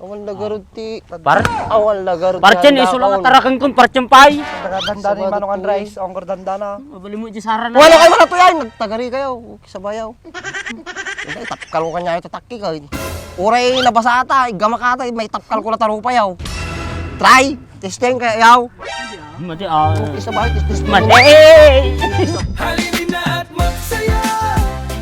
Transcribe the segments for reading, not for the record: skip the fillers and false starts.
Awal na garod ti. Par Awal na garod. Parchen iso lang tarakan kun parchen pay. Danda ni Manong Andres, ongkor danda na. Mabali mo di sara na. Wala kayo wala to yan. Nagtagari kayo. Kisabayaw. Tapkal ko kanya ito takki ka. Uray nabasa ata. Gamakata. May tapkal ko na tarupayaw. Try. Testing kayaw. Mati Kisabayaw. Testing. Mati. Halili na at magsaya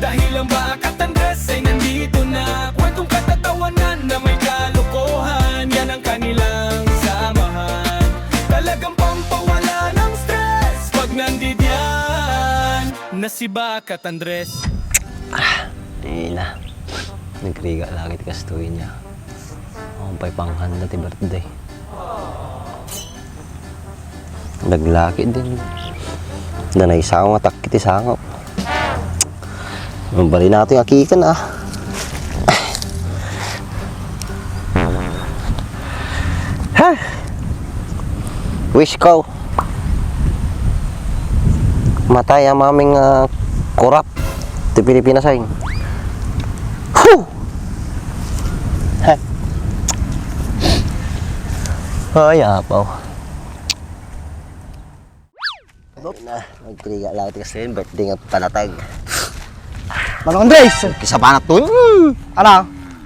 dahil ang Bakat Andres ay nandito na. Kwentong katatawanan na may kalokohan, yan ang kanilang samahan. Talagang pampawala ng stress pag nandidyan na si Bakat Andres. Di na. Nagriga lagi ti kastuin niya. Ang pa'y panghanda ti birthday. Naglaki din. Nanay sango nga takit ti sango. Mabali natin yung akikan ah. Ha? Wish ko. Matay ang maming kurap. Di Pilipinas ay. Whew! Ha? Ay, apaw. Na, nagkiliga lang ito kasi birthday nga panatag. Manong Andres, Kisa panat to. ano?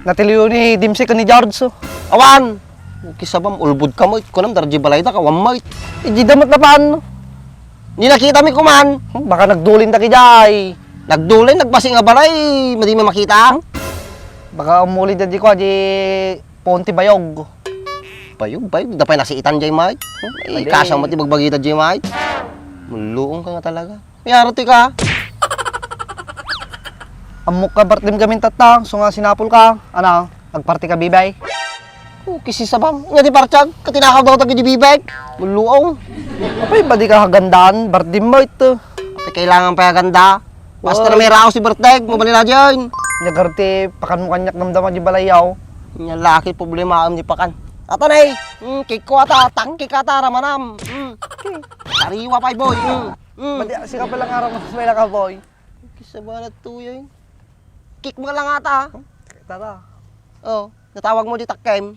Natiliw ni Dimsik ni George. Awan! Kisa bam, ulbud ka mo. Kunam, darji balay ta ka, wamay. Hindi damat na paano? Ni nakita mi kuman. Baka nagdulin ta kijay. Nagdulay, nagbasi nga balay. Madi may makita. Baka umuli na di ko, di Ponte Bayog. Bayog, dapay nasiitan jay may. Ay, Mali. kasang mati bagbagita jay may. Muluong ka nga talaga. May arati ka. Amok ka bartim gamin tatang, so nga sinapol ka. Ano? Nagparty ka bibay? Kisi sabam. Nga di parchag. Katinakaw daw tagi di bibig. Muluong. Apay, ba di ka hagandaan? Bartim mo ito. Ate, kailangan pa ganda. Basta na may raos si birthday. Mabali na dyan. Nagarte, pakan mo kanyak namdaman di balayaw. Yan laki problema am di pakan. Atanay, cake ko ata, tangki ka ata ramanam. Sariwa pa boy. Badi, sika palang araw mas may ka boy. Kisa ba na tuyo yun? Cake mo lang ata. Tara. Oh, natawag mo di takkem.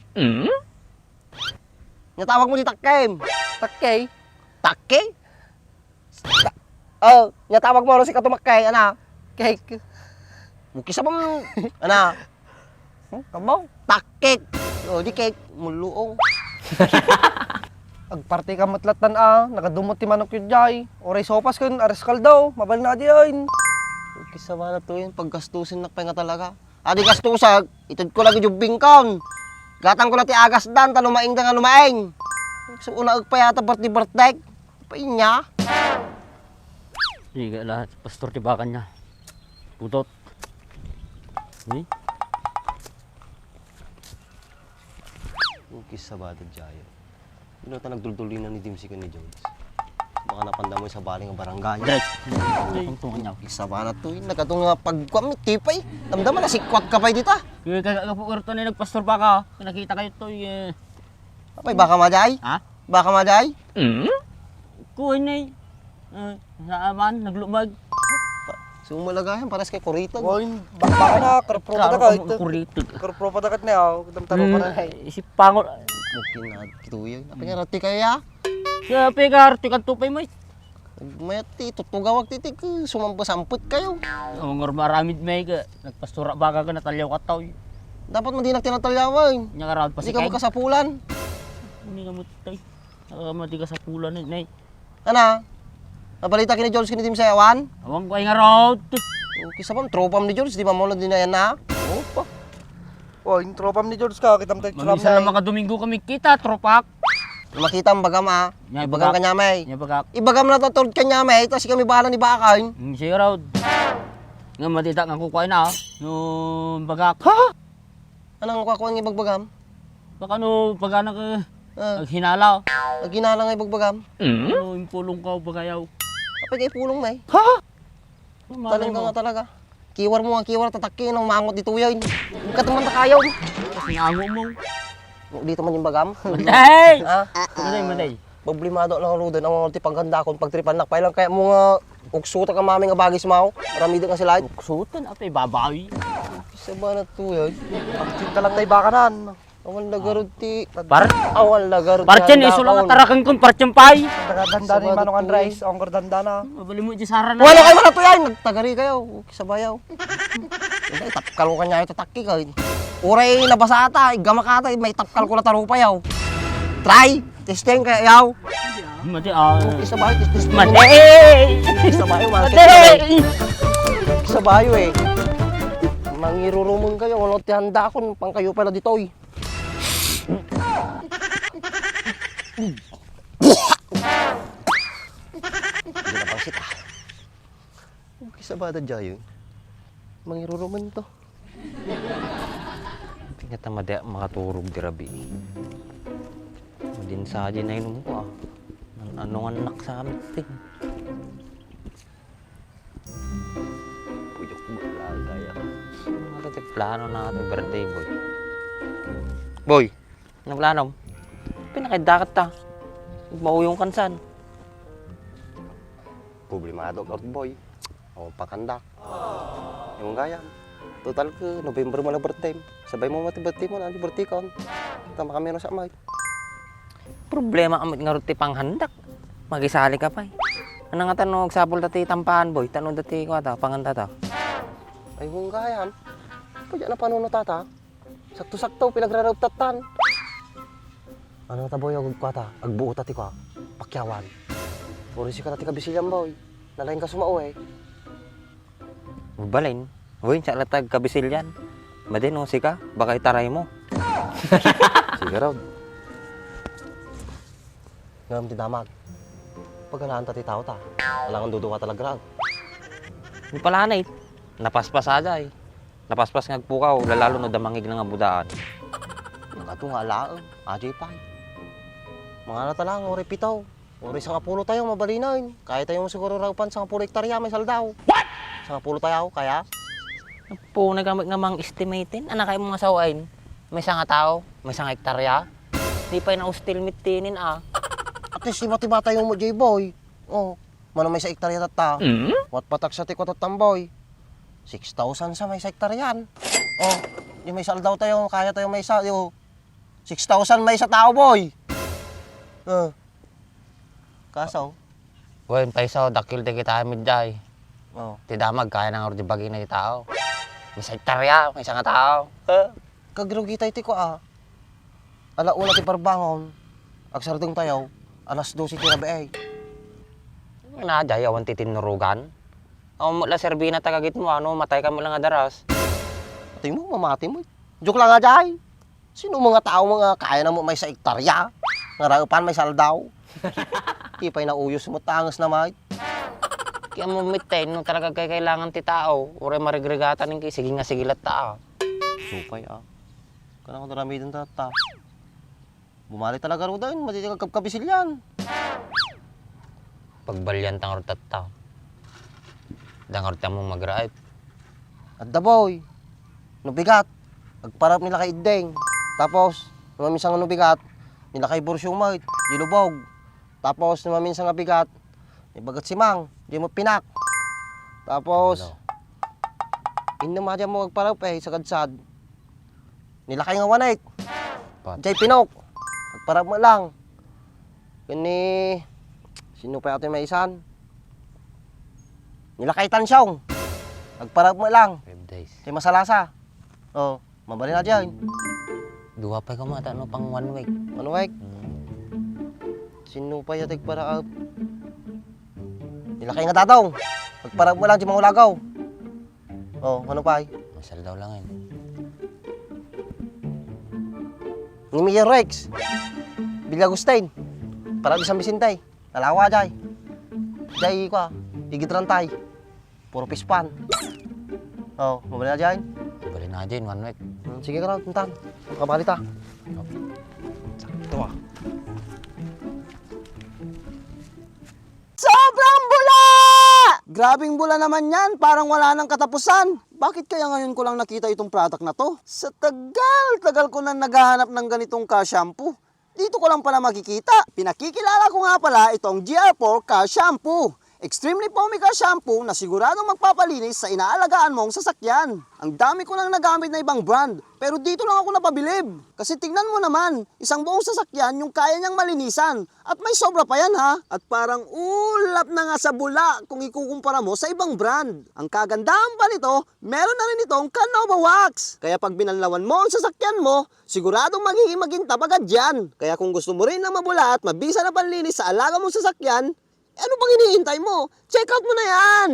Natawag mo di takkem. Takay. Takke? Oh, natawag mo si katumakay, ana. Cake. Kisa ba ana? Kamaw. Takkek. Oh, di cake. Muluong. Agparty ka matlatan nakadumot ti manok yun jay. Oray sopas kun, ariskal daw, mabal na di yun. Kisa ba na to yun? Paggastusin na nga talaga. Adi gastusag, itod ko lagi yung bingkon. Gatang ko na ti agas dan, talumaing da nga lumaing. So una pa yata birthday. Pain niya. Sige lahat pastor ti bakan niya. Putot. Ni? Kisa ba ito jayo? Ino ta nagdulduloy na ni Dimsik ni Jones. Baka napanda mo sa baling ng barangay. Dres. Ang tungan niya. Kisa ba na to yun? Nagkatong nga pagkwam ni tipay. Damdaman na sikwat ka pa dita. Kaya kagapukarto na nagpastor pa ka. Nakita kayo to Apay, baka maday? Ha? Baka maday? Kuhay na Saaman, naglumag. Sumulagayan, pares kay Kurito. Boy, baka na, karpro pa Klaro dakat. ang kuritig. Karpro pa dakat niya, damtaro pa na. Isip pangol. Mungkin na kituyo. Apay nga rati kaya? Kaya pegar, tikan tupay mo. Mayati, tutugawag titik. Sumampa-samput kayo. Ang maramid may ka. Nagpastura baka ka natalyaw ka tao. Dapat mo di nagtinatalyawan. Nya ka raw Hindi ka pasikay. magkasapulan. Hindi ka mutay. Nakamati ka sa pulan nay. Ana? Nabalita kini George kini Tim Sayawan? Awang ko ay nga raw. Kisa pa, tropam ni George. Di ba mo na din na yan na? Opa. Oh, yung tropam ni George ka, kitam tayo tropam Mamisa lang mga Domingo kami kita, tropak. Makita ang bagam ha. Nya Ibagam ka nyamay. Nya bagak. Ibagam na tatod ka nyamay. Tapos kami bahala ni Bakain. Siya raw. Nga matita nga kukuha na. Yung bagak. Anong kakuha ng ibagbagam? Baka no, pagana ka. Ah, Hinala. Ginala nga ibagbagam. Ano, yung pulong ka, bagayaw. Apay kay pulong may. Malay Talaga mo. nga talaga. Kiwar mo ang kiwar, tatakin ng mangot dito yun. Katuman na kayaw. Kasi nango mo. Dito man yung bagam. Maday! Ha? Maday. Problemado lang ang rudan. Ang ulti paghanda kung pagtripan na. Pailang kaya mo nga uksuta ka mami nga bagis mo. Marami din ka sila. Sutan, apay, babawi. Kisa ba na to yun? Pagsinta lang tayo bakanan. Awal na garod ti. Par Awal na garod. Parchen iso lang atarakan kon parchen pay. Danda ni Manong Andres, ongkor danda na. Mabali mo di sara na. Wala kayo wala to yan. Nagtagari kayo. Kisabayaw. Hindi, tapkal ko kanya ito takki ka. Uray nabasa ata. Gamak ata. May tapkal ko na tarupa yaw. Try. Testing kaya yaw. Mati Kisabayo. Testing. Mati. Kisabayo. Mati. Kisabayo eh. Mangirurumon kayo. Wala tihanda ko. Pang kayo pala ditoy. Hindi na pangsit ah. Kisabada dyan. Mangiruruman to. Tingnan mada makaturog grabe. Madin sa atin na inom ko ah. Anong anak sa amin ting. Puyok balaga yan. Ano ito plano natin birthday boy? Boy, ano plano? Pinakaidakat ta. Mauyong kansan. Problemado ka boy. O pakandak. Yung gaya. Total ke November mo na birthday. Sabay mo mati birthday mo na di birthday ko. Tama kami na sa amay. Problema amit nga ruti panghandak. Magisali ka pa eh. Ano nga tanong sapol dati tampahan boy? Tanong dati ko ata, panganda ta. Ay yung gaya. Pwede na panuno tata. Sakto-sakto pinagraragtatan. Ano ta boy agud ko ata? Agbuo tati ko. Pakyawan. Puro si ka tati kabisilyan boy. Nalain ka sumao eh. Balin. Uy, sa latag kabisilyan. Madin o sika, baka itaray mo. Sige raw. Ngam ti damag. Pagkalaan tati tao ta. Alangan duduwa talaga raw. Hindi pala na napaspas ada eh. Napaspas nga pukaw, lalalo no damangig na nga budaan. Nagato nga alaang. Ajay pa. Mga natalang, ori pitaw. Ori sa kapulo tayo, mabalinain. Kaya tayo siguro raw pan sa kapulo hektarya, may saldaw. Sa kapulo tayo, kaya? Po, nagamit nga mang estimatin. Anak kayo mga sawain. May isang tao, may isang hektarya. Di pa na still mitinin ah. At least, tiba-tiba tayo mo, J-boy. Oh, mano may sa hektarya tata. Wat patak sa tikot at tamboy. 6,000 sa may sa hektaryan. Oh, yung may saldaw tayo, kaya tayo may isa. 6,000 may sa tao, boy. Kaso? Wen, paisaw, dakil di kita midjay. Oh. Ti damag, kaya nang ordi bagi na di tao. May isang hektarya, may isang tao. Kagrugi tayo tiko ah. Alauna ti parbangon. Agsardong tayo. Alas 12 ti rabi Nadjay, awan titinurugan. Ang mula serbina tagagit mo, ano, matay ka mo lang nga daras. Ati mo, mamati mo. Joke lang nga jay. Sino mga tao mga kaya na mo may sa hektarya? Ngarapan may saldaw. Di pa'y nauyos mo tangas na may. Kaya mo mitin, nung talaga kailangan ti tao, ure marigregatan ng sige nga sigilat tao. Supay ah. Kanang ko narami din tata. Bumali talaga ro doon, matitig kabisil yan. Pagbalyan tang rotat tao. Dangar ta mo mag-drive. At the boy, nubigat. Agparap nila kay Ideng. Tapos, namamisang nubigat, nila kay Borsyumay, dilubog. Tapos, namamisang bigat, ibagat si Mang, di mo pinak. Tapos, inamadya mo agparap eh, sa kadsad. Nila kay nga wanay. Jay Pinok. Agparap mo lang. Kani, sino pa ito may isan? Nila kay Tansyong. Agparap mo lang. 5 days. Kay Masalasa. Oh, mabali na dyan. Duwa pa ka mata, no, pang 1 week. Ano, Mike? Sino pa yatig para up? Nila kay nga tatong. Agparap mo lang di mga ulagaw. Oh, ano pa ay? Masal daw lang yun. Ni Mayor Rex. Bilya Agustin. Para di sa Vicente. Nalawa jay. Jay ko, igitran tay. Puro pispan. Oh, mabali na dyan. Bali na dyan, 1 week. Sige ka raw, tuntan. Kabali ta. Sakto ah. Sobrang bula! Grabing bula naman yan, parang wala nang katapusan. Bakit kaya ngayon ko lang nakita itong product na to? Sa tagal ko na naghahanap ng ganitong ka-shampoo. Dito ko lang pala makikita. Pinakikilala ko nga pala itong GR4 ka-shampoo. Extremely Foamy Car Shampoo na siguradong magpapalinis sa inaalagaan mong sasakyan. Ang dami ko nang nagamit na ibang brand, pero dito lang ako napabilib. Kasi tingnan mo naman, isang buong sasakyan yung kaya niyang malinisan. At may sobra pa yan ha. At parang ulap na nga sa bula kung ikukumpara mo sa ibang brand. Ang kagandahan pa nito, meron na rin itong Canova Wax. Kaya pag binanlawan mo ang sasakyan mo, siguradong magiging magintab agad yan. Kaya kung gusto mo rin ng mabula at mabisa na panlinis sa alaga mong sasakyan, ano bang iniintay mo? Check out mo na yan!